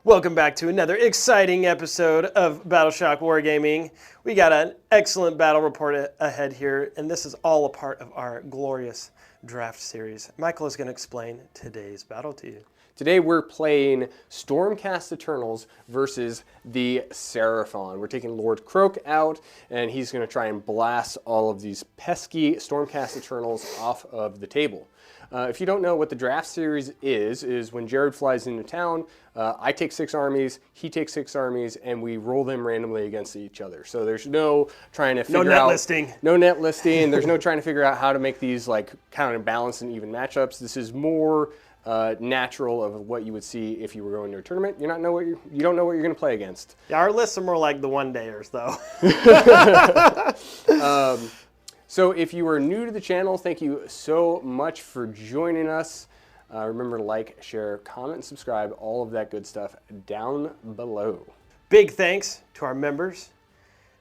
Welcome back to another exciting episode of Battleshock Wargaming. We got an excellent battle report ahead here, and this is all a part of our glorious draft series. Michael is going to explain today's battle to you. Today we're playing Stormcast Eternals versus the Seraphon. We're taking Lord Kroak out, and he's going to try and blast all of these pesky Stormcast Eternals off of the table. If you don't know what the draft series is when Jared flies into town, I take 6 armies, he takes 6 armies, and we roll them randomly against each other. So there's no trying to figure out... No net listing. No net listing. There's no trying to figure out how to make these like kind of balanced and even matchups. This is more natural of what you would see if you were going to a tournament. You don't know what you're going to play against. Yeah, our lists are more like the one-dayers, though. So if you are new to the channel, thank you so much for joining us. Remember to like, share, comment, and subscribe, all of that good stuff down below. Big thanks to our members.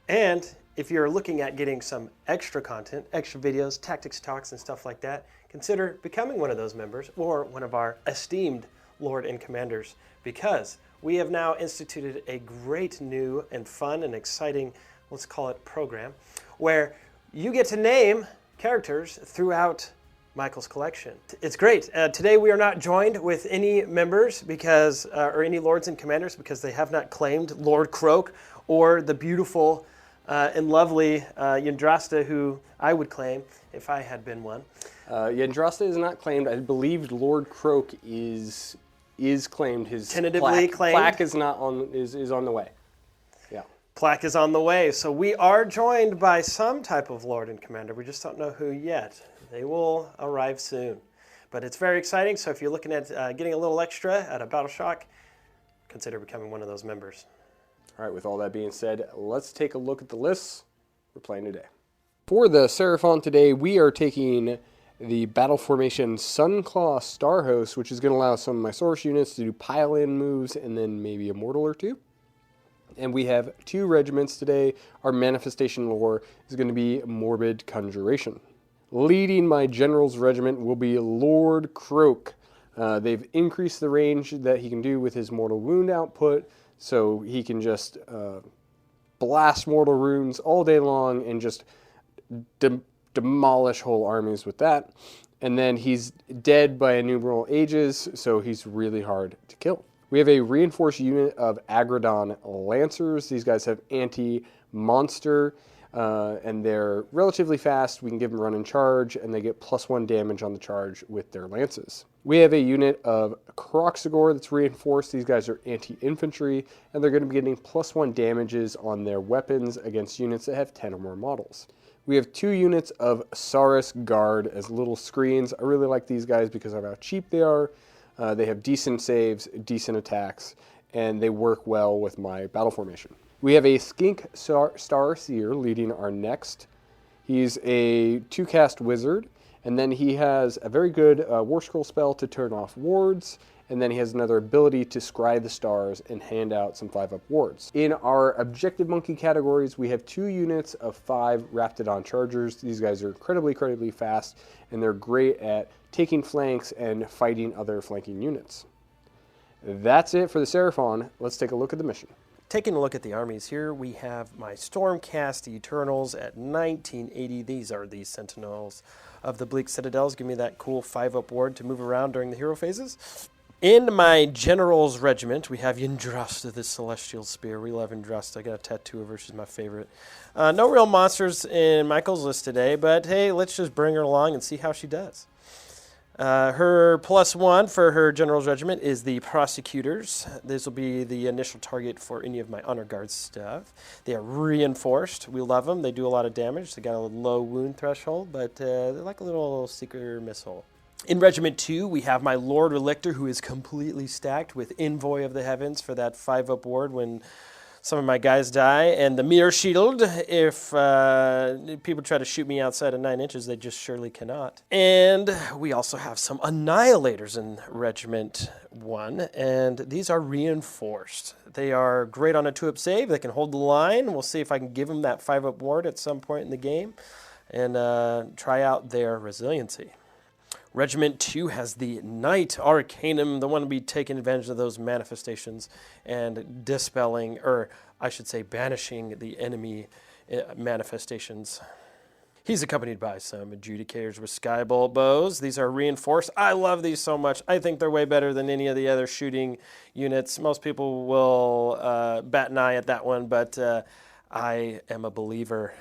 And if you're looking at getting some extra content, extra videos, tactics talks, and stuff like that, consider becoming one of those members or one of our esteemed Lord and Commanders, because we have now instituted a great new and fun and exciting, let's call it program, where you get to name characters throughout Michael's collection. It's great. Today we are not joined with any members because, or any Lords and Commanders, because they have not claimed Lord Kroak or the beautiful and lovely Yndrasta, who I would claim if I had been one. Yndrasta is not claimed. I believe Lord Kroak is claimed. His tentatively claimed. Plaque is not on is on the way. Yeah. Plaque is on the way. So we are joined by some type of Lord and Commander. We just don't know who yet. They will arrive soon. But it's very exciting. So if you're looking at getting a little extra at a Battleshock, consider becoming one of those members. All right, with all that being said, let's take a look at the lists we're playing today. For the Seraphon today, we are taking the battle formation Sunclaw Starhost, which is going to allow some of my source units to do pile-in moves and then maybe a mortal or two. And we have 2 regiments today. Our manifestation lore is going to be Morbid Conjuration. Leading my general's regiment will be Lord Kroak. They've increased the range that he can do with his mortal wound output, so he can just blast mortal wounds all day long and just demolish whole armies with that. And then he's dead by innumerable ages, so he's really hard to kill. We have a reinforced unit of Agradon Lancers. These guys have anti-monster, and they're relatively fast. We can give them run and charge, and they get +1 damage on the charge with their lances. We have a unit of Kroxigor that's reinforced. These guys are anti-infantry, and they're going to be getting +1 damages on their weapons against units that have 10 or more models. We have 2 units of Saurus Guard as little screens. I really like these guys because of how cheap they are. They have decent saves, decent attacks, and they work well with my battle formation. We have a Skink Starseer leading our next. He's a 2-cast wizard, and then he has a very good War Scroll spell to turn off wards, and then he has another ability to scry the stars and hand out some 5-up wards. In our Objective Monkey categories, we have 2 units of 5 Raptidon Chargers. These guys are incredibly fast, and they're great at taking flanks and fighting other flanking units. That's it for the Seraphon. Let's take a look at the mission. Taking a look at the armies here, we have my Stormcast Eternals at 1980. These are the Sentinels of the Bleak Citadels. Give me that cool 5-up ward to move around during the hero phases. In my General's Regiment, we have Yndrasta, the Celestial Spear. We love Yndrasta. I got a tattoo of her. She's my favorite. No real monsters in Michael's list today, but hey, let's just bring her along and see how she does. Her +1 for her General's Regiment is the Prosecutors. This will be the initial target for any of my Honor Guard stuff. They are reinforced. We love them. They do a lot of damage. They got a low wound threshold, but they're like a little seeker missile. In Regiment 2, we have my Lord Relictor, who is completely stacked with Envoy of the Heavens for that 5-up ward when some of my guys die, and the Mirror Shield. If people try to shoot me outside of 9 inches, they just surely cannot. And we also have some Annihilators in Regiment 1, and these are reinforced. They are great on a 2-up save. They can hold the line. We'll see if I can give them that 5-up ward at some point in the game and try out their resiliency. Regiment 2 has the Knight Arcanum, the one to be taking advantage of those manifestations and dispelling, or I should say banishing the enemy manifestations. He's accompanied by some adjudicators with skybolt bows. These are reinforced. I love these so much. I think they're way better than any of the other shooting units. Most people will bat an eye at that one, but I am a believer.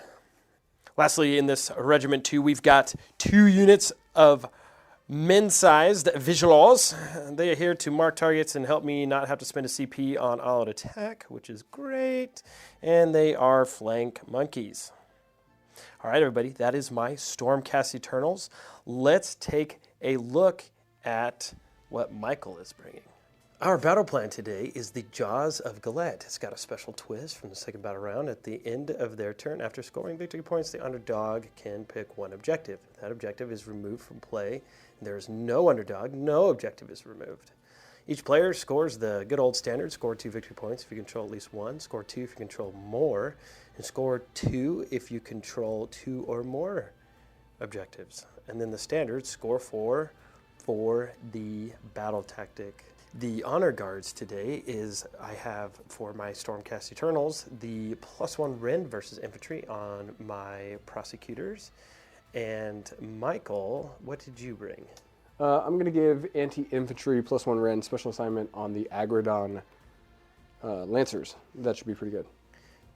Lastly, in this Regiment 2, we've got 2 units of men-sized vigilants. They are here to mark targets and help me not have to spend a CP on all-out attack, which is great. And they are flank monkeys. All right, everybody, that is my Stormcast Eternals. Let's take a look at what Michael is bringing. Our battle plan today is the Jaws of Galette. It's got a special twist from the second battle round. At the end of their turn, after scoring victory points, the underdog can pick one objective. That objective is removed from play. There is no underdog. No objective is removed. Each player scores the good old standard, score 2 victory points if you control at least 1, score 2 if you control more, and score 2 if you control 2 or more objectives. And then the standard, score 4 for the battle tactic. The honor guards today is I have for my Stormcast Eternals the +1 rend versus infantry on my prosecutors. And Michael, what did you bring? I'm going to give anti-infantry +1 rend special assignment on the Agrodon Lancers. That should be pretty good.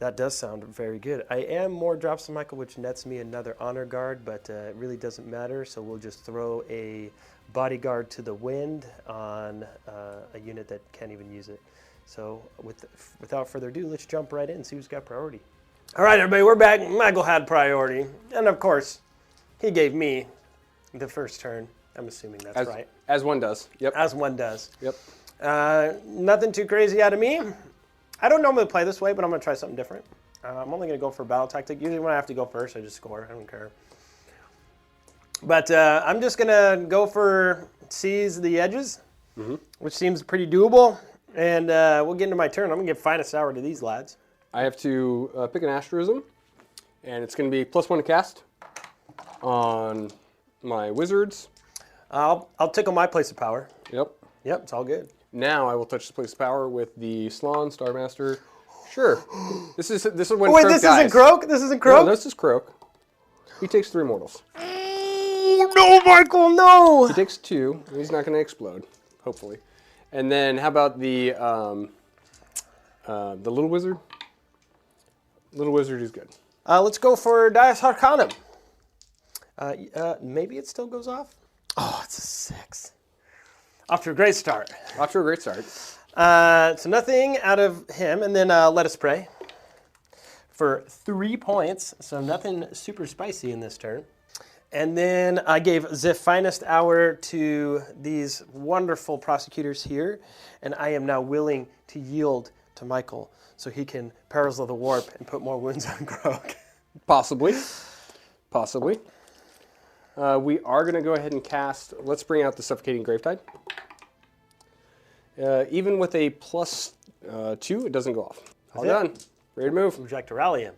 That does sound very good. I am more drops than Michael, which nets me another honor guard, but it really doesn't matter. So we'll just throw a bodyguard to the wind on a unit that can't even use it. So without further ado, let's jump right in and see who's got priority. All right, everybody, we're back. Michael had priority. And of course, he gave me the first turn. I'm assuming that's right. As one does. Yep. As one does. Yep. Nothing too crazy out of me. I don't normally play this way, but I'm going to try something different. I'm only going to go for battle tactic. Usually when I have to go first, I just score. I don't care. But I'm just going to go for seize the edges, which seems pretty doable. And we'll get into my turn. I'm going to give finest hour to these lads. I have to pick an asterism, and it's going to be +1 to cast on my wizards. I'll tickle my place of power. Yep. Yep, it's all good. Now I will touch the place of power with the Slann Starmaster. Sure. This is when Wait, Kroak this dies. isn't Kroak? This isn't Kroak? No, this is Kroak. He takes 3 mortals. Oh, no, Michael, no! He takes 2. He's not going to explode, hopefully. And then how about the little wizard? Little wizard is good. Let's go for Dias Arcanum. Maybe it still goes off? Oh, it's a 6. Off to a great start. Off to a great start. So nothing out of him. And then Let Us Pray for 3 points. So nothing super spicy in this turn. And then I gave the finest hour to these wonderful prosecutors here. And I am now willing to yield to Michael so he can Perils of the Warp and put more wounds on Kroak. Possibly. Possibly. We are going to go ahead and cast, let's bring out the Suffocating Gravetide. Even with a +2, it doesn't go off. All done. Ready to move. Would you like to rally him?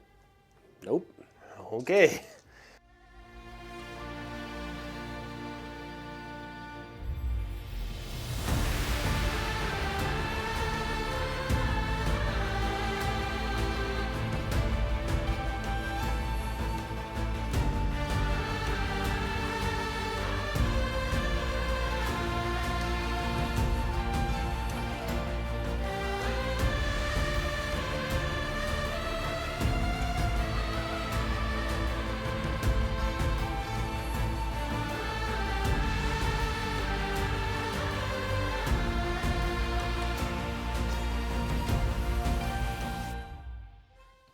Nope. Okay.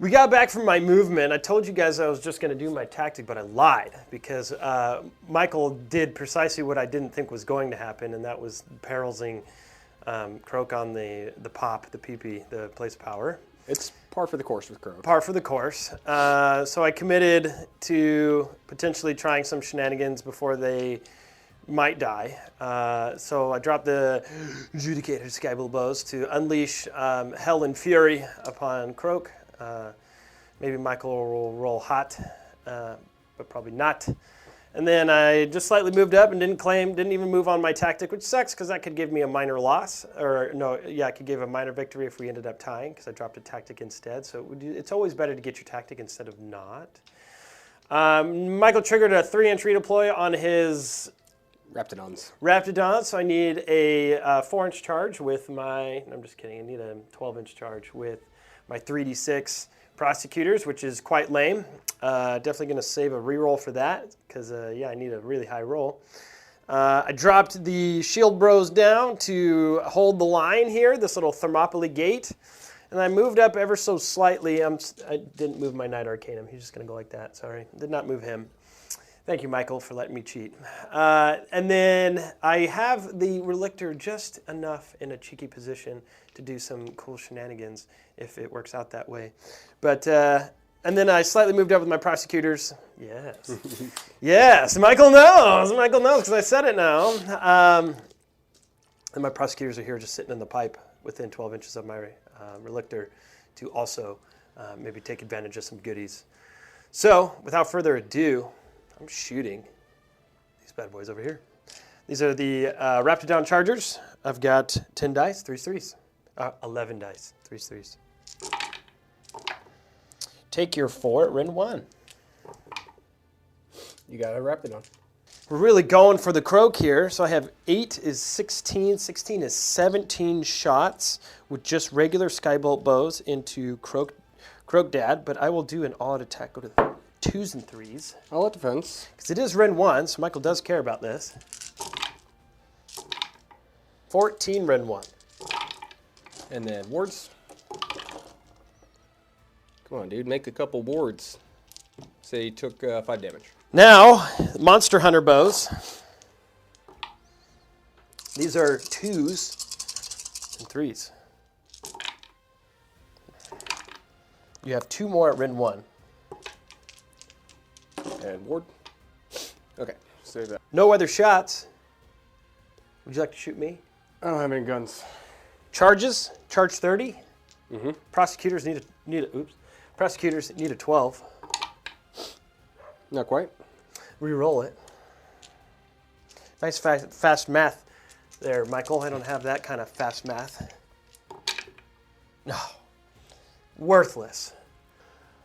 We got back from my movement. I told you guys I was just going to do my tactic, but I lied because Michael did precisely what I didn't think was going to happen, and that was perilsing Kroak on the pop, the PP, the place of power. It's par for the course with Kroak. Par for the course. So I committed to potentially trying some shenanigans before they might die. So I dropped the Adjudicator Skybolt Bows to unleash hell and fury upon Kroak. Maybe Michael will roll hot, but probably not. And then I just slightly moved up and didn't even move on my tactic, which sucks because that could give me a minor loss. Or no, yeah, it could give a minor victory if we ended up tying because I dropped a tactic instead. So it's always better to get your tactic instead of not. Michael triggered a 3-inch redeploy on his Raptidons, so I need a 4-inch charge with my, I'm just kidding, I need a 12-inch charge with my 3d6 prosecutors, which is quite lame. Definitely going to save a reroll for that, because yeah, I need a really high roll. I dropped the shield bros down to hold the line here, this little Thermopylae gate, and I moved up ever so slightly. I didn't move my Knight Arcanum, he's just going to go like that, sorry. Did not move him. Thank you, Michael, for letting me cheat. And then I have the Relictor just enough in a cheeky position to do some cool shenanigans if it works out that way. But, and then I slightly moved up with my prosecutors. Yes. Yes, Michael knows. Michael knows because I said it now. And my prosecutors are here just sitting in the pipe within 12 inches of my Relictor to also maybe take advantage of some goodies. So, without further ado, I'm shooting these bad boys over here. These are the Raptidon Chargers. I've got 10 dice, 3s, 3s. 11 dice, 3s, 3s. Take your 4 at Ren 1. You got a Raptidon. We're really going for the Kroak here. So I have 8 is 16, 16 is 17 shots with just regular Skybolt bows into Kroak Dad, but I will do an all-out attack. Go to the 2s and 3s. All out defense. Because it is Ren 1, so Michael does care about this. 14 Ren 1. And then wards. Come on, dude, make a couple wards. Say he took 5 damage. Now, Monster Hunter bows. These are 2s and 3s. You have 2 more at Ren 1. And ward. Okay, save that. No other shots. Would you like to shoot me? I don't have any guns. Charges, charge 30. Mm-hmm. Prosecutors Prosecutors need a 12. Not quite. Reroll it. Nice fast math there, Michael. I don't have that kind of fast math. No. Worthless.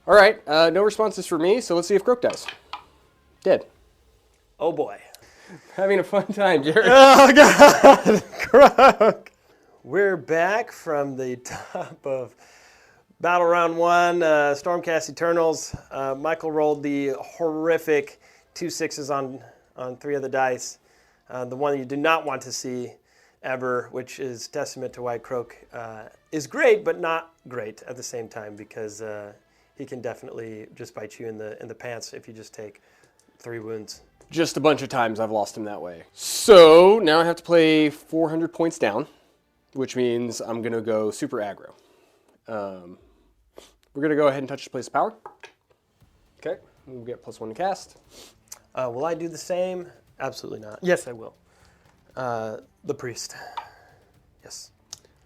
All right, no responses for me, so let's see if Kroak dies. Dead. Oh boy. Having a fun time, Jared. Oh God, Kroak. We're back from the top of Battle Round 1, Stormcast Eternals. Michael rolled the horrific 2 6s on 3 of the dice. The one you do not want to see ever, which is testament to why Kroak is great, but not great at the same time, because he can definitely just bite you in the pants if you just take 3 wounds. Just a bunch of times I've lost him that way. So now I have to play 400 points down, which means I'm going to go super aggro. We're going to go ahead and touch the place of power. Okay, we'll get +1 to cast. Will I do the same? Absolutely not. Yes, I will. The priest. Yes.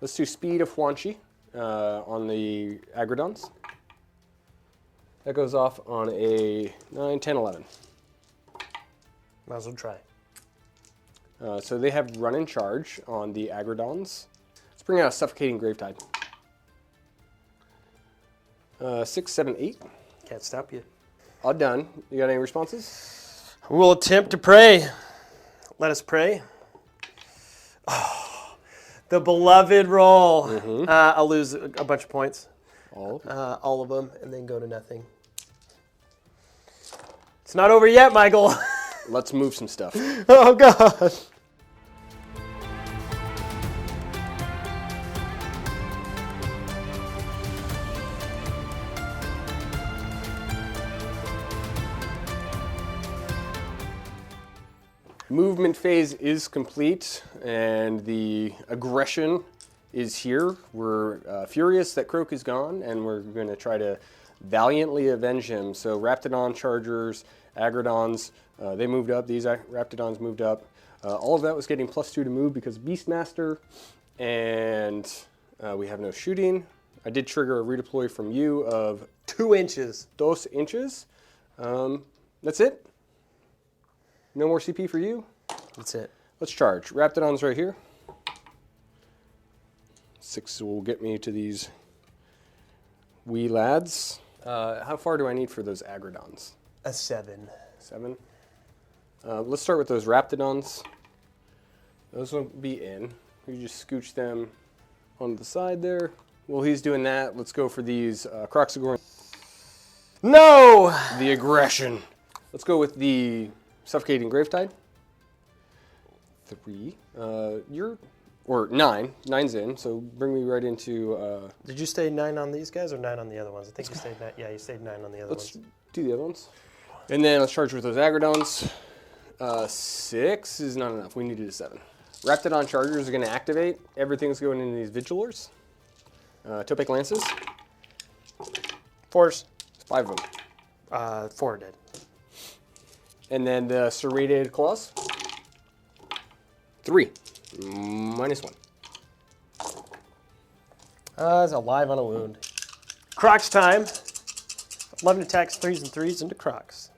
Let's do speed of Huanchi on the Agrodons. That goes off on a 9, 10, 11. Might as well try. So they have run and charge on the Agrodons. Let's bring out a Suffocating Gravetide. 6, 7, 8. Can't stop you. All done. You got any responses? We'll attempt to pray. Let us pray. Oh, the beloved roll. Mm-hmm. I'll lose a bunch of points. All of them, and then go to nothing. It's not over yet, Michael. Let's move some stuff. Oh, God. Movement phase is complete, and the aggression is here. We're furious that Kroak is gone, and we're going to try to valiantly avenge him. So Raptidon Chargers, Agrodons, they moved up. These Raptidons moved up. All of that was getting +2 to move because of Beastmaster, and we have no shooting. I did trigger a redeploy from you of 2 inches. 2 inches. That's it. No more CP for you. That's it. Let's charge. Raptidon's right here. 6 will get me to these wee lads. How far do I need for those Agrodons? A 7. 7. Let's start with those Raptidons. Those won't be in. We just scooch them on the side there. While he's doing that, let's go for these Croxagorn. No! The aggression. Let's go with the Suffocating Gravetide. 3. Or 9. 9's in, so bring me right into... Did you stay 9 on these guys or 9 on the other ones? I think you stayed 9. Yeah, you stayed 9 on the other ones. Let's do the other ones. And then let's charge with those Agrodons. 6 is not enough. We needed a 7. Raptidon Chargers are going to activate. Everything's going into these Vigilors. Topic Lances. 4s. 5 of them. 4 dead. And then the Serrated Claws. 3. -1. It's alive on a wound. Crocs time. 11 attacks, 3s and 3s into Crocs.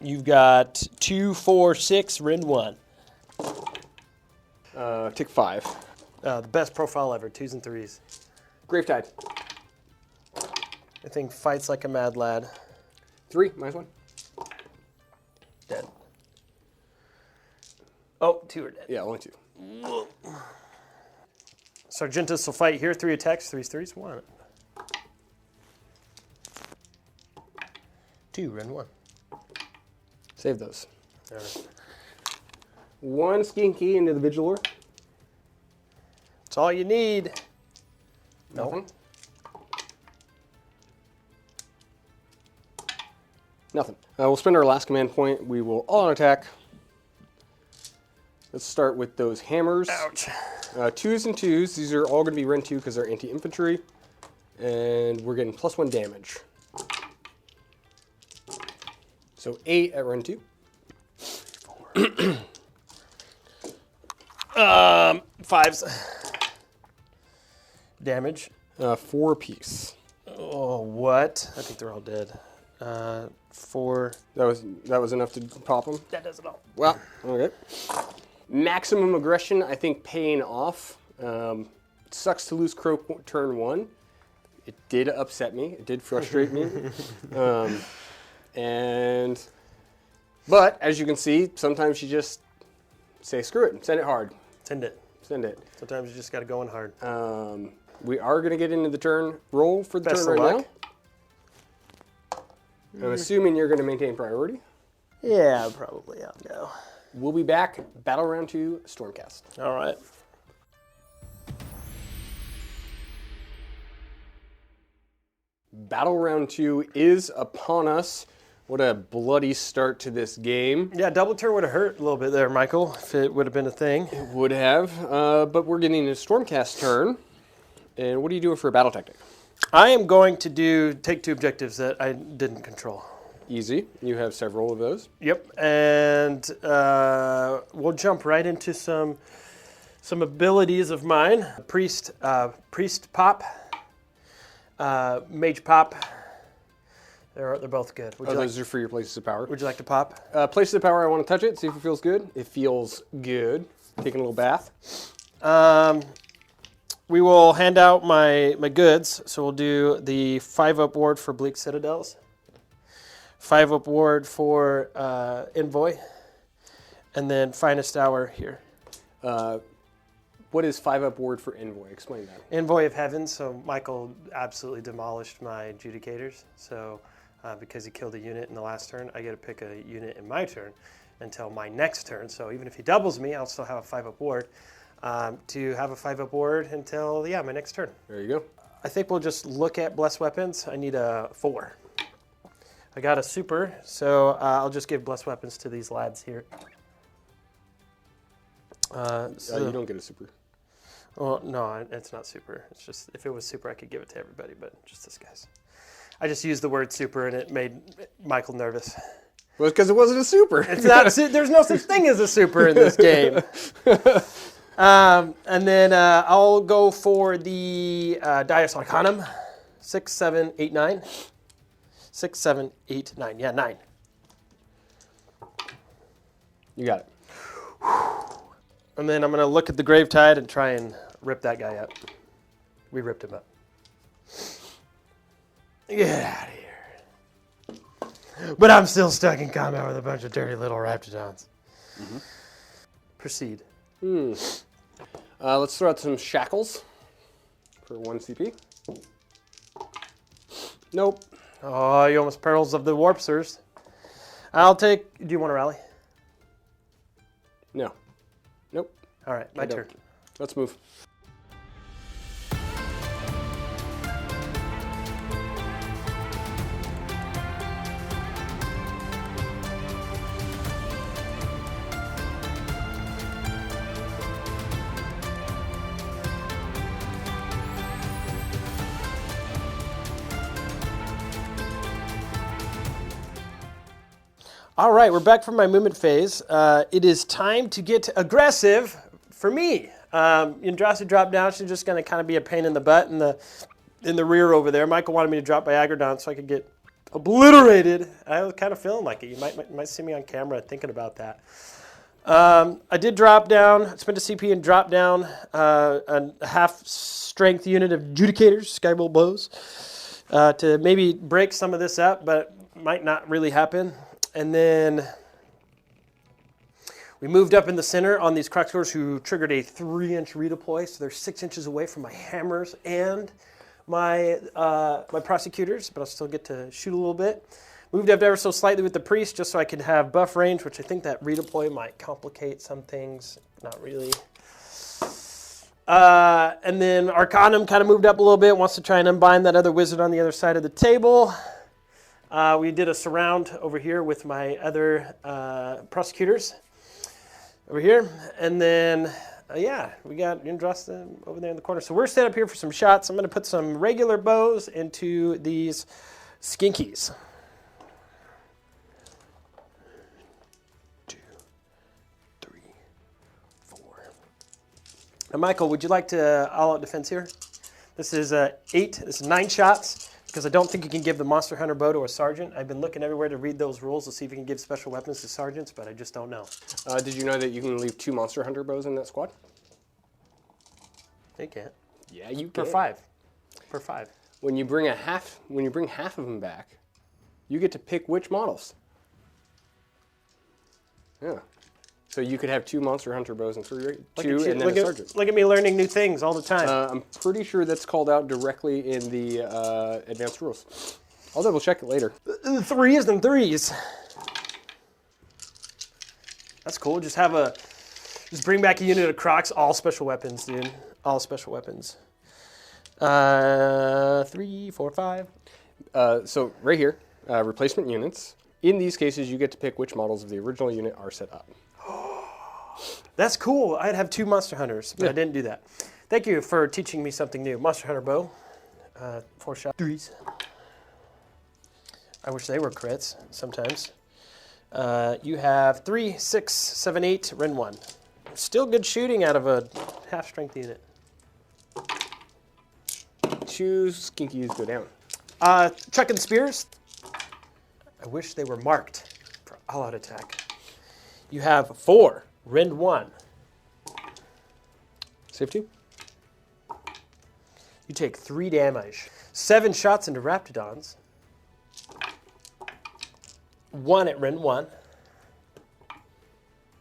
You've got 2, 4, 6, Rin 1. Take 5. The best profile ever, 2s and 3s. Gravetide. I think fights like a mad lad. 3, -1. Dead. Oh, 2 are dead. Yeah, only 2. Sargentus will fight here, 3 attacks, 3s, 3s, 1. 2, Rin 1. Save those. All right. 1 Skinky into the Vigilor. That's all you need. Nothing. Nothing. We'll spend our last command point. We will all on attack. Let's start with those hammers. Ouch. 2s and 2s. These are all going to be Ren 2 because they're anti-infantry. And we're getting +1 damage. So 8 at Ren 2. 5s. Damage. 4 apiece. Oh, what? I think they're all dead. 4. That was enough to pop them. That does it all. Well, okay. Maximum aggression, I think, paying off. It sucks to lose Kroak turn 1. It did upset me. It did frustrate me. But as you can see, sometimes you just say screw it, send it hard. Send it. Send it. Sometimes you just got to go in hard. We are going to get into the turn roll for the Best turn of right luck. now. I'm assuming you're going to maintain priority. Yeah, probably. I'll go. We'll be back. Battle round 2, Stormcast. All right. Battle round 2 is upon us. What a bloody start to this game. Yeah, double turn would have hurt a little bit there, Michael, if it would have been a thing. It would have, but we're getting a Stormcast turn. And what are you doing for a battle tactic? I am going to take 2 objectives that I didn't control. Easy. You have several of those. Yep, and we'll jump right into some abilities of mine. Priest pop, mage pop. They're both good. Those are for your places of power. Would you like to pop? Places of power, I want to touch it, see if it feels good. It feels good. Taking a little bath. We will hand out my goods. So we'll do the 5-up ward for Bleak Citadels, 5-up ward for Envoy, and then Finest Hour here. What is 5-up ward for Envoy? Explain that. Envoy of Heaven. So Michael absolutely demolished my Adjudicators. So because he killed a unit in the last turn, I get to pick a unit in my turn until my next turn. So even if he doubles me, I'll still have a 5-up ward. To have a 5-up ward until, my next turn. There you go. I think we'll just look at Blessed Weapons. I need a 4. I got a super, so I'll just give Blessed Weapons to these lads here. You don't get a super. Well, no, it's not super. It's just, if it was super, I could give it to everybody, but just this guy's. I just used the word super, and it made Michael nervous. Well, because it wasn't a super. It's not. There's no such thing as a super in this game. And then I'll go for the Dias Arcanum. 6, 7, 8, 9. 6, 7, 8, 9. Yeah, 9. You got it. And then I'm going to look at the Gravetide and try and rip that guy up. We ripped him up. Get out of here. But I'm still stuck in combat with a bunch of dirty little Raptidons. Mm-hmm. Proceed. Let's throw out some shackles for 1 CP. Nope. Oh, you almost Perils of the Warpsters. I'll take... Do you want to rally? No. Nope. All right, my turn. Let's move. All right, we're back from my movement phase. It is time to get aggressive for me. Yndrasta dropped down. She's just going to kind of be a pain in the butt in the rear over there. Michael wanted me to drop by Agrodon so I could get obliterated. I was kind of feeling like it. You might see me on camera thinking about that. I did drop down, spent a CP and drop down a half-strength unit of Judicators, Skybolt Bows, to maybe break some of this up, but might not really happen. And then we moved up in the center on these Croxgors who triggered a 3-inch redeploy, so they're 6 inches away from my hammers and my prosecutors, but I'll still get to shoot a little bit. Moved up ever so slightly with the priest just so I could have buff range, which I think that redeploy might complicate some things. Not really. And then Arcanum kind of moved up a little bit, wants to try and unbind that other wizard on the other side of the table. We did a surround over here with my other prosecutors over here. And then, yeah, we got Yndrasta over there in the corner. So we're set up here for some shots. I'm going to put some regular bows into these skinkies. 2, 3, 4. Now, Michael, would you like to all-out defense here? This is 8. This is 9 shots. Because I don't think you can give the Monster Hunter bow to a sergeant. I've been looking everywhere to read those rules to see if you can give special weapons to sergeants, but I just don't know. Did you know that you can leave 2 Monster Hunter bows in that squad? They can't. Yeah, you Per can. 5. Per 5. When you bring half of them back, you get to pick which models. Yeah. So you could have 2 Monster Hunter bows and 2 and then a sergeant. Look at me learning new things all the time. I'm pretty sure that's called out directly in the advanced rules. I'll double check it later. 3s and 3s. That's cool. Just bring back a unit of Crocs, all special weapons, dude. All special weapons. 3, 4, 5. So right here, replacement units. In these cases, you get to pick which models of the original unit are set up. That's cool. I'd have 2 Monster Hunters, but I didn't do that. Thank you for teaching me something new. Monster Hunter bow, 4 shot 3s. I wish they were crits sometimes. You have 3, 6, 7, 8, Ren 1. Still good shooting out of a half-strength unit. 2 skinkies go down. Chucking spears. I wish they were marked for all-out attack. You have 4. Rend 1. Save 2. You take 3 damage. 7 shots into Raptidons. 1 at Rend 1.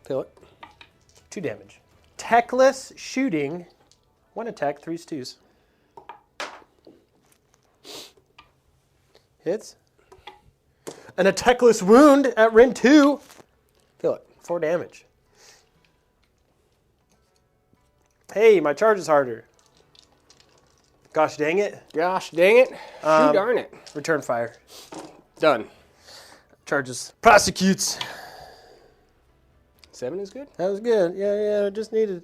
Kill it. 2 damage. Techless shooting. 1 attack, 3s, 2s. Hits. An attackless wound at Rend 2. Kill it. 4 damage. Hey, my charge is harder. Gosh dang it. Gosh dang it. Shoot darn it. Return fire. Done. Charges. Prosecutes. 7 is good? That was good. Yeah, just needed.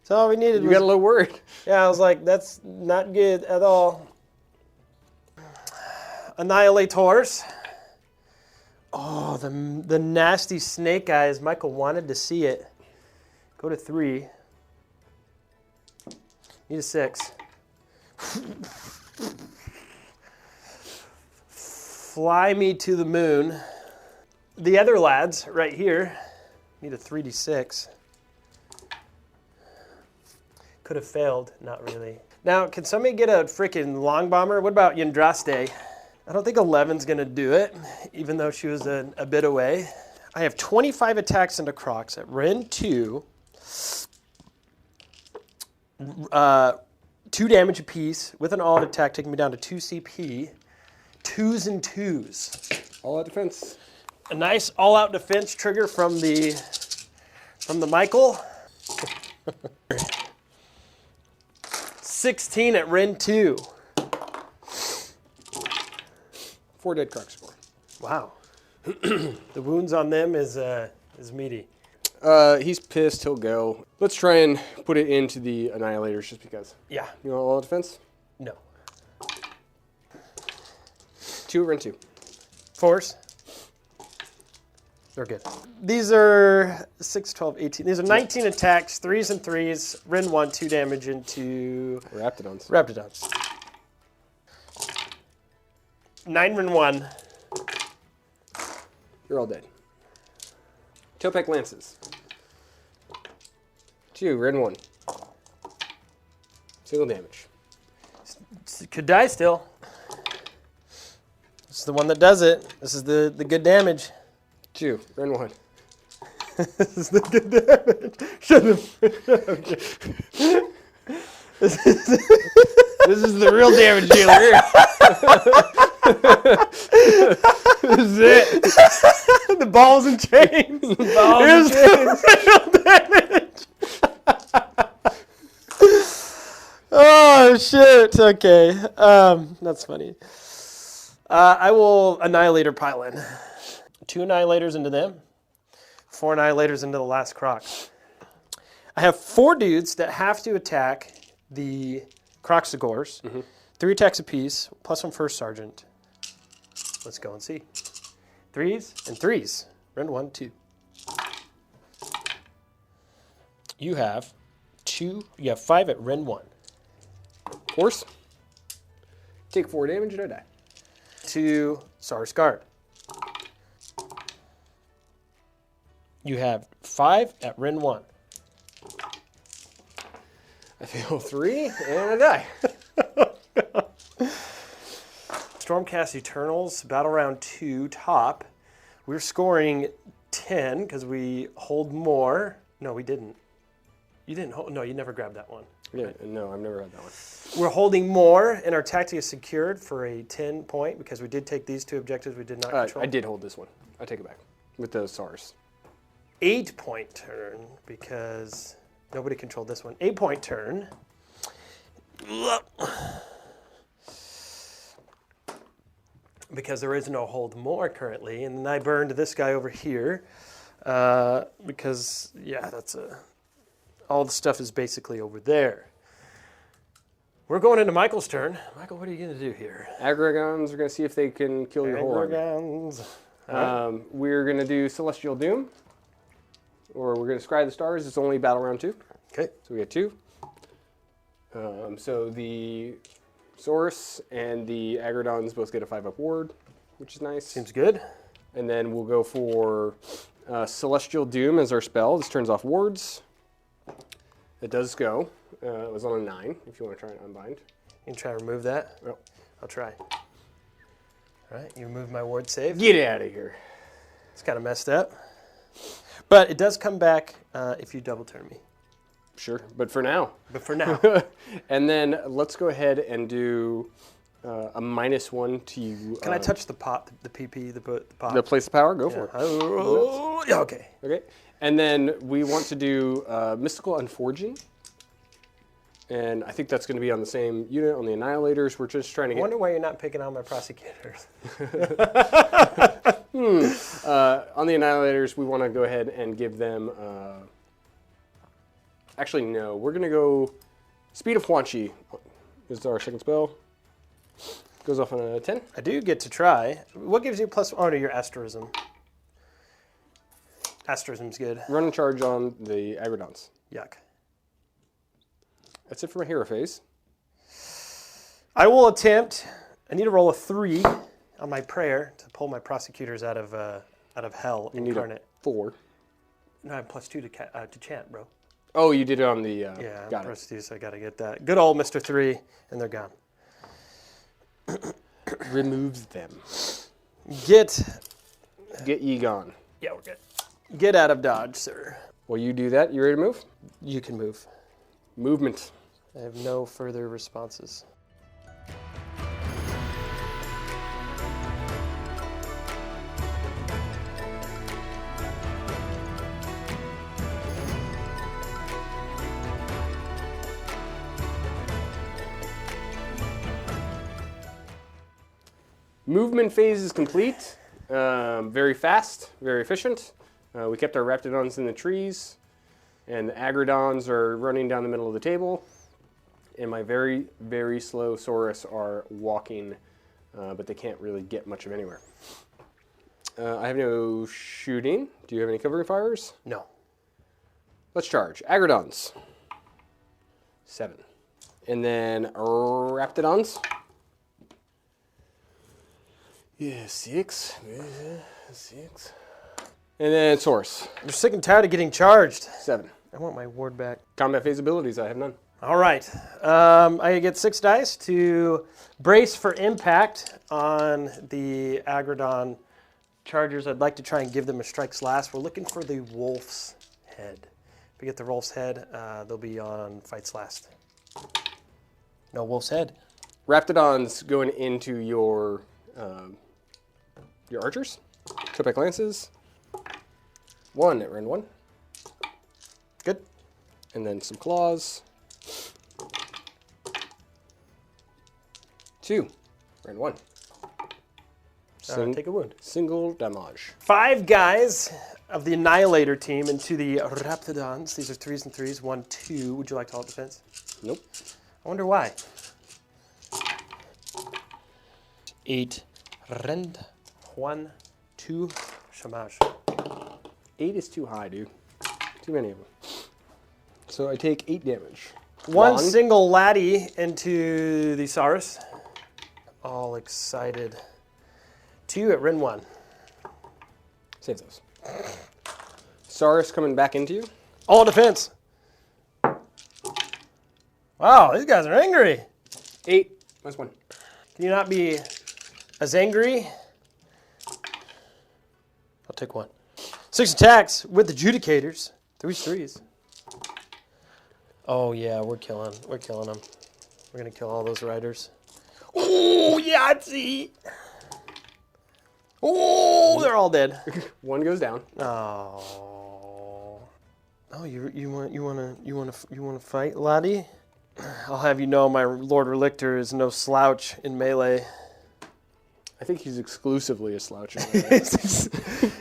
That's all we needed. You got a little worried. Yeah, I was like, that's not good at all. Annihilators. Oh, the nasty snake eyes. Michael wanted to see it. Go to 3. Need a 6. Fly me to the moon. The other lads right here Need a 3d6. Could have failed, not really. Now, can somebody get a freaking long bomber? What about Yndrasta? I don't think 11's gonna do it, even though she was a bit away. I have 25 attacks into Crocs at Ren 2. 2 damage apiece with an all-out attack, taking me down to 2 CP. 2s and 2s. All-out defense. A nice all-out defense trigger from the Michael. 16 at Ren 2. 4 dead Croc score. Wow. The wounds on them is meaty. He's pissed. He'll go. Let's try and put it into the Annihilators just because. Yeah. You want all-out defense? No. 2 at Ren 2. Force. They're good. These are 6, 12, 18. These are 19 attacks, 3s and 3s. Ren 1, 2 damage into... Raptidons. Raptidons. 9 Ren 1. You're all dead. Topek Lances. 2, Ren 1. Single damage. Could die still. This is the one that does it. This is the good damage. 2, Ren 1. This is the good damage. Shut up. This is the real damage dealer here. This is it. The balls and chains. Balls and chains. The real damage. Oh, shit. Okay. That's funny. I will Annihilator pile in. 2 Annihilators into them. 4 Annihilators into the last Croc. I have 4 dudes that have to attack the Croxagores. 3 attacks apiece, plus 1 First Sergeant. Let's go and see. 3s and 3s. Ren 1, 2. You have 2. You have 5 at Ren 1. Force. Take 4 damage and I die. 2 Sars Guard. You have 5 at Ren 1. I fail 3 and I die. Stormcast Eternals, Battle Round 2, top. We're scoring 10 because we hold more. No, we didn't. You didn't hold, no, you never grabbed that one. Yeah, no, I've never had that one. We're holding more and our tactic is secured for a 10 point because we did take these 2 objectives we did not control. I did hold this one. I take it back with the SARS. 8 point turn because nobody controlled this one. 8 point turn. Because there is no hold more currently, and then I burned this guy over here because yeah, all the stuff is basically over there. We're going into Michael's turn. Michael, what are you going to do here? Agragons are going to see if they can kill your whole army. Agragons. We're going to do Celestial Doom, or we're going to Scry the Stars. It's only Battle Round 2. Okay. So we get 2. So the Saurus and the Agradons both get a 5-up ward, which is nice. Seems good. And then we'll go for Celestial Doom as our spell. This turns off wards. It does go. It was on a 9, if you want to try and unbind. You can try to remove that? Oh. I'll try. All right, you remove my ward save. Get out of here. It's kind of messed up. But it does come back if you double turn me. Sure, but for now. But for now. And then let's go ahead and do a -1 to you. Can I touch the pot, the PP, the pot? The place of power? Go for it. Oh, yeah, okay. Okay. And then we want to do Mystical Unforging. And I think that's going to be on the same unit, on the Annihilators. We're just trying to I get... wonder why you're not picking on my prosecutors. On the Annihilators, we want to go ahead and give them... Actually, no. We're going to go Speed of Huanchi. This is our second spell. Goes off on a 10. I do get to try. What gives you plus... Oh, no, your Asterism. Asterism's good. Run and charge on the Agradons. Yuck. That's it for my hero phase. I will attempt... I need to roll a 3 on my prayer to pull my prosecutors out of hell You need incarnate. a 4. No, I'm +2 to chant, bro. Oh, you did it on the... Yeah, got it. +2, so I got to get that. Good old Mr. 3, and they're gone. Removes them. Get ye gone. Yeah, we're good. Get out of dodge, sir. Well, you do that. You ready to move? You can move. Movement. I have no further responses. Movement phase is complete. Very fast, very efficient. We kept our Raptidons in the trees, and the Agrodons are running down the middle of the table. And my very, very slow Saurus are walking, but they can't really get much of anywhere. I have no shooting. Do you have any covering fires? No. Let's charge. Agrodons. 7. And then Raptidons. Yeah, 6. 6. And then Saurus. You're sick and tired of getting charged. 7. I want my ward back. Combat phase abilities, I have none. All right. I get 6 dice to brace for impact on the Agrodon chargers. I'd like to try and give them a strikes last. We're looking for the Wolf's Head. If we get the Wolf's Head, they'll be on fights last. No Wolf's Head. Raptidons going into your archers. Topic lances. 1 at round 1. Good. And then some claws. 2. Round 1. Take a wound. Single damage. 5 guys of the Annihilator team into the Raptidons. These are 3s and 3s. 1, 2. Would you like to hold defense? Nope. I wonder why. 8. Rend. 1, 2. Shamash. 8 is too high, dude. Too many of them. So I take 8 damage. One single laddie into the Saurus. All excited. 2 at Ren 1. Save those. Saurus coming back into you. All defense. Wow, these guys are angry. 8 minus 1. Can you not be as angry? I'll take 1. 6 attacks with the Judicators. 3s. Oh yeah, we're killing them. We're gonna kill all those riders. Oh, Yahtzee! Oh, they're all dead. 1 goes down. Oh. Oh, you want to fight, laddie? I'll have you know my Lord Relictor is no slouch in melee. I think he's exclusively a slouch. In melee.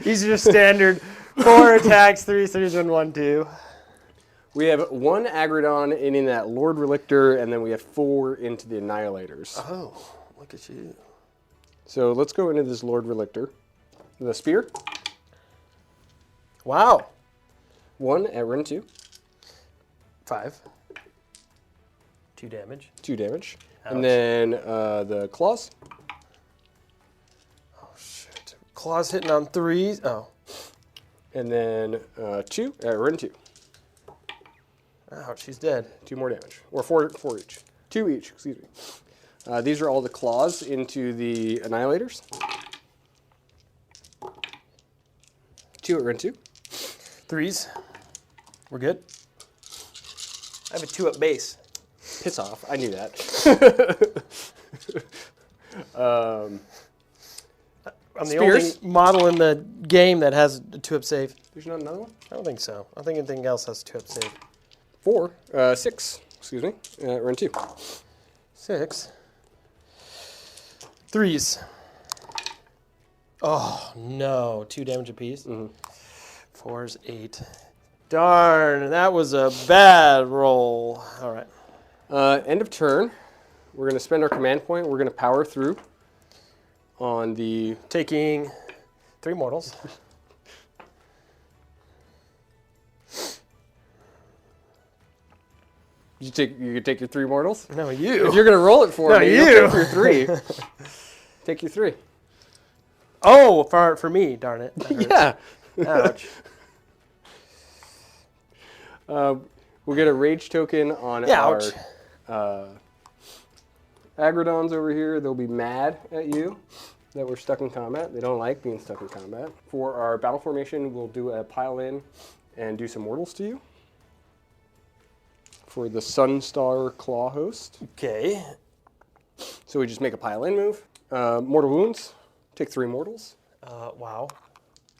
He's your standard 4 attacks, 3s, and 1, 2. We have 1 Agrodon in that Lord Relictor, and then we have 4 into the Annihilators. Oh, look at you. So let's go into this Lord Relictor. The spear. Wow. 1 at Ren 2. 5. 2 damage. 2 damage. Ouch. And then the claws. Oh, shit. Claws hitting on 3s. Oh. And then 2 at Ren 2. Ouch, she's dead. 2 more damage. Or 4 each. 2 each, excuse me. These are all the claws into the Annihilators. 2 at Ren 2. 3s. We're good. I have a 2 at base. Piss off. I knew that. I'm the only model in the game that has a 2-up save. There's not another one? I don't think so. I think anything else has a 2-up save. 6, excuse me, Ren 2. 6. 3s. Oh, no. 2 damage apiece. 4s, 8. Darn, that was a bad roll. All right. End of turn. We're going to spend our command point. We're going to power through on the... Taking 3 mortals. You could take your 3 mortals? No, you. If you're going to roll it for me, you. you'll take your 3. Take your 3. Oh, for me, darn it. That hurts. Yeah. Ouch. We'll get a rage token on our Agrodons over here. They'll be mad at you that we're stuck in combat. They don't like being stuck in combat. For our battle formation, we'll do a pile in and do some mortals to you. For the Sunstar Claw host. Okay. So we just make a pile in move. Mortal wounds. Take 3 mortals. Wow.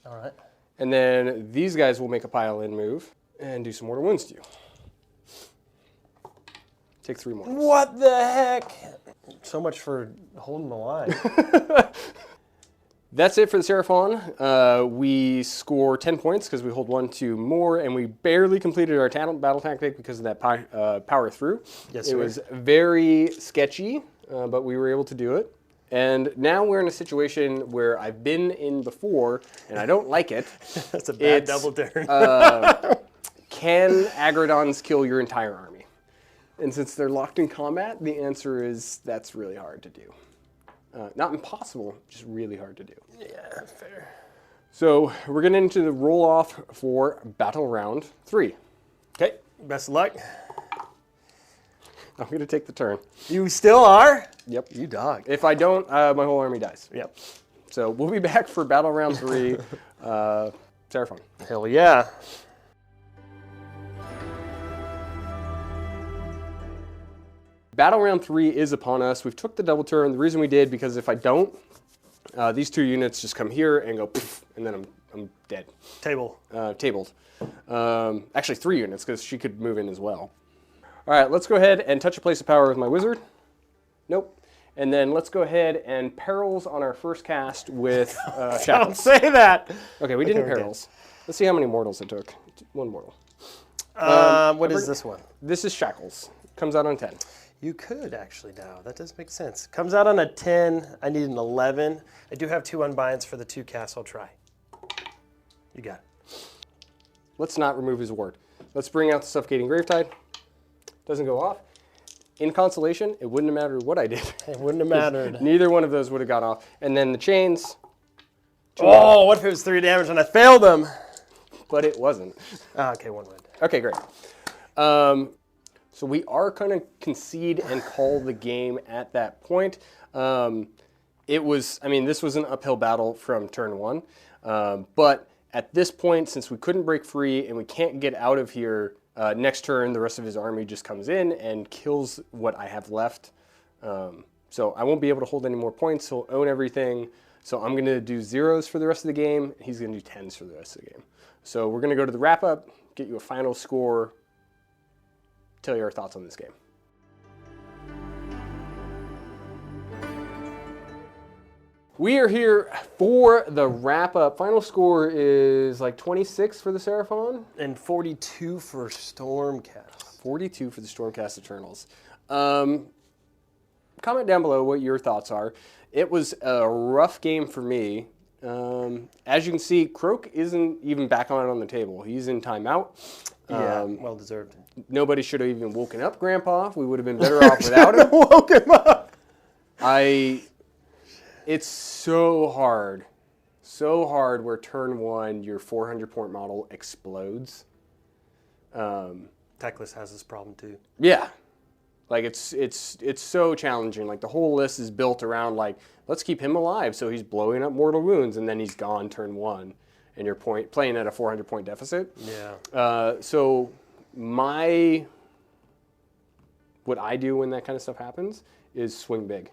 All right. And then these guys will make a pile in move and do some mortal wounds to you. Take 3 mortals. What the heck? So much for holding the line. That's it for the Seraphon. We score 10 points because we hold 1, 2 more, and we barely completed our battle tactic because of that power through. Yes, it was very sketchy, but we were able to do it. And now we're in a situation where I've been in before, and I don't like it. That's a bad double turn. Can Agrodons kill your entire army? And since they're locked in combat, the answer is that's really hard to do. Not impossible, just really hard to do. Yeah, fair. So we're getting into the roll-off for Battle Round 3. Okay, best of luck. I'm going to take the turn. You still are? Yep. You dog. If I don't, my whole army dies. Yep. So we'll be back for Battle Round 3, Seraphon. Hell yeah. Battle Round 3 is upon us. We've took the double turn. The reason we did, because if I don't, these 2 units just come here and go poof, and then I'm dead. Tabled. Actually 3 units, because she could move in as well. All right, let's go ahead and touch a place of power with my wizard. Nope. And then let's go ahead and perils on our first cast with shackles. Don't say that. Okay, we didn't perils. Let's see how many mortals it took. 1 mortal. What is this one? This is shackles. Comes out on 10. You could actually now. That does make sense. Comes out on a 10. I need an 11. I do have 2 unbinds for the 2 casts. I'll try. You got it. Let's not remove his ward. Let's bring out the Suffocating Gravetide. Doesn't go off. In Consolation, it wouldn't have mattered what I did. It wouldn't have mattered. Neither one of those would have gone off. And then the chains. Oh, what if it was 3 damage and I failed them? But it wasn't. Okay, 1 win. Okay, great. So we are going to concede and call the game at that point. This was an uphill battle from turn 1. But at this point, since we couldn't break free and we can't get out of here, next turn, the rest of his army just comes in and kills what I have left. So I won't be able to hold any more points. He'll own everything. So I'm going to do 0s for the rest of the game. He's going to do 10s for the rest of the game. So we're going to go to the wrap-up, get you a final score, tell you our thoughts on this game. We are here for the wrap-up. Final score is like 26 for the Seraphon. And 42 for Stormcast. 42 for the Stormcast Eternals. Comment down below what your thoughts are. It was a rough game for me. As you can see, Kroak isn't even back on the table. He's in timeout. Yeah, well deserved. Nobody should have even woken up Grandpa. We would have been better off without him. Woke him up. It's so hard where turn 1 your 400-point model explodes. Techless has this problem too. Yeah, like it's so challenging. Like the whole list is built around like let's keep him alive, so he's blowing up mortal wounds, and then he's gone turn 1, and you're playing at a 400-point deficit. Yeah. So what I do when that kind of stuff happens is swing big.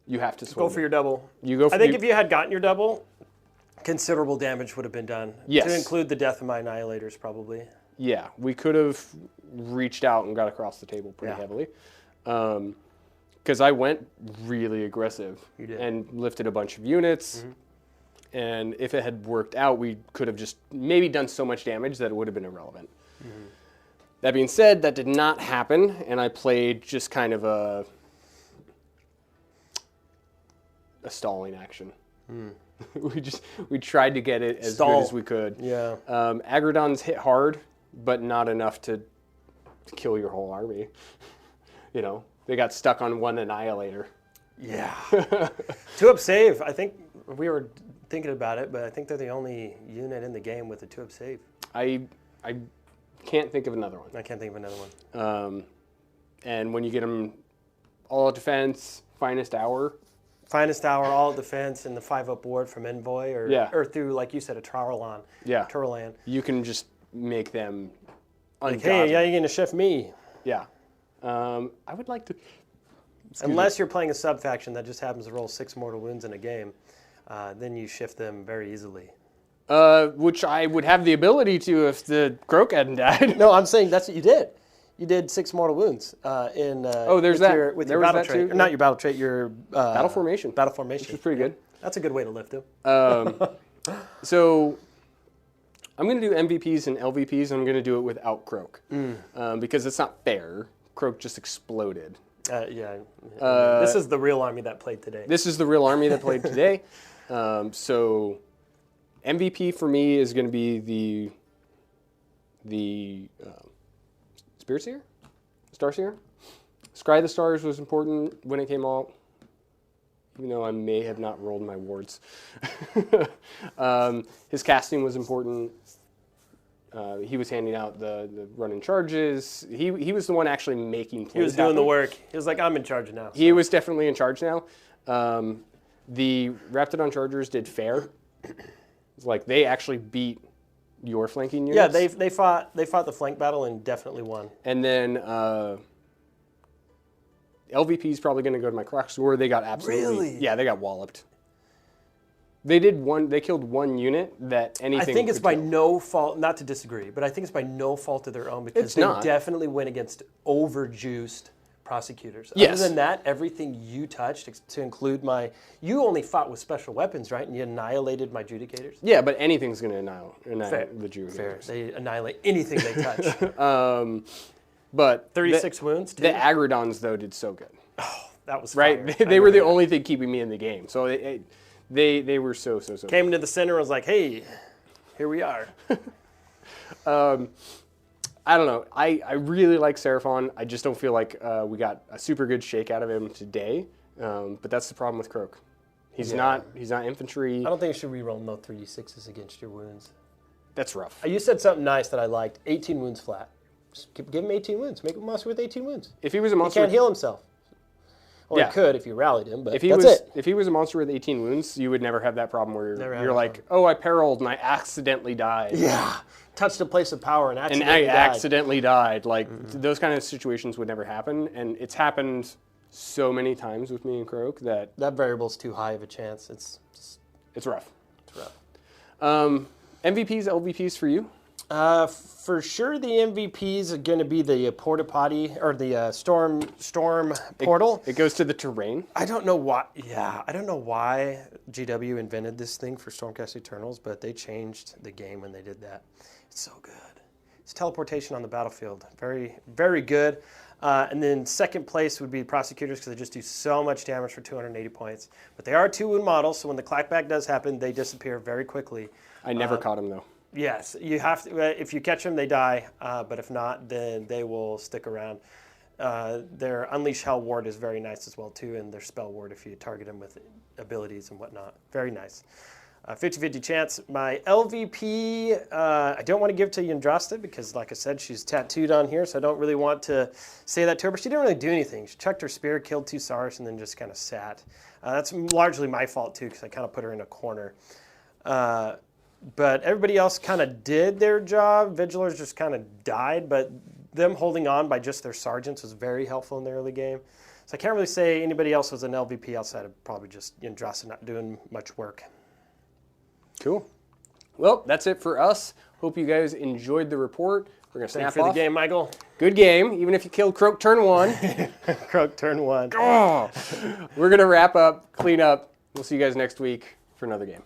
You have to swing. Go for your double. I think if you had gotten your double, considerable damage would have been done. Yes. To include the death of my annihilators, probably. Yeah, we could have reached out and got across the table pretty heavily. Because I went really aggressive. You did. And lifted a bunch of units. Mm-hmm. And if it had worked out, we could have just maybe done so much damage that it would have been irrelevant. Mm-hmm. That being said, that did not happen, and I played just kind of a stalling action. We tried to get it as good as we could. Yeah. Agrodons hit hard, but not enough to kill your whole army. You know, they got stuck on 1 annihilator. Yeah. 2-up save. I think we were thinking about it, but I think they're the only unit in the game with a 2-up save. I Can't think of another one. I can't think of another one. And when you get them all defense, finest hour. Finest hour, all defense, and the 5-up ward from Envoy, or through, like you said, a Taralan. Yeah. Turalan. You can just make them ungodly. Like, hey, yeah, you're going to shift me. Yeah. I would like to... Unless you're playing a sub-faction that just happens to roll 6 mortal wounds in a game, then you shift them very easily. Which I would have the ability to if the Kroak hadn't died. No, I'm saying that's what you did. You did 6 mortal wounds in there's that. With There your was battle that trait. too? Or not your battle trait, your Battle formation. Battle formation. Which is pretty good. That's a good way to lift him. So I'm going to do MVPs and LVPs, and I'm going to do it without Kroak. Because it's not fair. Kroak just exploded. Yeah. This is the real army that played today. This is the real army that played today. So MVP for me is going to be the Spirit Seer? Starseer? Scry the Stars was important when it came out, even though I may have not rolled my wards. His casting was important. He was handing out the running charges. He was the one actually making plays. He was doing the work. He was like, I'm in charge now. He was definitely in charge now. The Raptidon Chargers did fair. It's like they actually beat your flanking units. Yeah, they fought the flank battle and definitely won. And then LVP is probably going to go to my Crocs, where they got absolutely... Really? Yeah, they got walloped. They killed one unit that anything I think it's could by kill. no fault, not to disagree, but I think it's by no fault of their own because It's they not. definitely went against overjuiced prosecutors. Yes. Other than that, everything you touched, to include you only fought with special weapons, right? And you annihilated my Judicators? Yeah, but anything's going to annihilate the Jew. Fair. They annihilate anything they touch. But 36 wounds, too? The Agrodons, though, did so good. Oh, that was Right? fire. They were the only thing keeping me in the game. So they were so Came into the center and was like, hey, here we are. I don't know. I really like Seraphon. I just don't feel like we got a super good shake out of him today. But that's the problem with Kroak. He's not infantry. I don't think you should reroll no 3d6s against your wounds. That's rough. You said something nice that I liked. 18 wounds flat. Just give him 18 wounds. Make him a monster with 18 wounds. If he was a He monster, can't heal himself. Well, Yeah. he could if you rallied him, but if he was a monster with 18 wounds, you would never have that problem where Never have you're that like, oh, I periled and I accidentally died. Yeah. Touched a place of power and And accidentally I died. accidentally died. Like, those kind of situations would never happen. And it's happened so many times with me and Kroak that That variable's too high of a chance. It's rough. rough. MVPs, LVPs for you? For sure, the MVPs are going to be the porta potty or the storm portal. It goes to the terrain. I don't know why. Yeah, I don't know why GW invented this thing for Stormcast Eternals, but they changed the game when they did that. It's so good. It's teleportation on the battlefield. Very, very good. And then second place would be prosecutors because they just do so much damage for 280 points. But they are 2-wound models, so when the clackback does happen, they disappear very quickly. I never caught him, though. Yes, you have to. If you catch them, they die. But if not, then they will stick around. Their Unleash Hell ward is very nice as well too, and their spell ward if you target them with abilities and whatnot. Very nice. 50-50 chance. My LVP, I don't want to give to Yndrasta because, like I said, she's tattooed on here, so I don't really want to say that to her. But she didn't really do anything. She chucked her spear, killed 2 Sars, and then just kind of sat. That's largely my fault too because I kind of put her in a corner. But everybody else kind of did their job. Vigilers just kind of died, but them holding on by just their sergeants was very helpful in the early game. So I can't really say anybody else was an LVP outside of probably just Yndrasta not doing much work. Cool. Well, that's it for us. Hope you guys enjoyed the report. We're going to snap Thanks for off. the game, Michael. Good game, even if you killed Kroak turn 1. Kroak turn 1. Oh, we're going to wrap up, clean up. We'll see you guys next week for another game.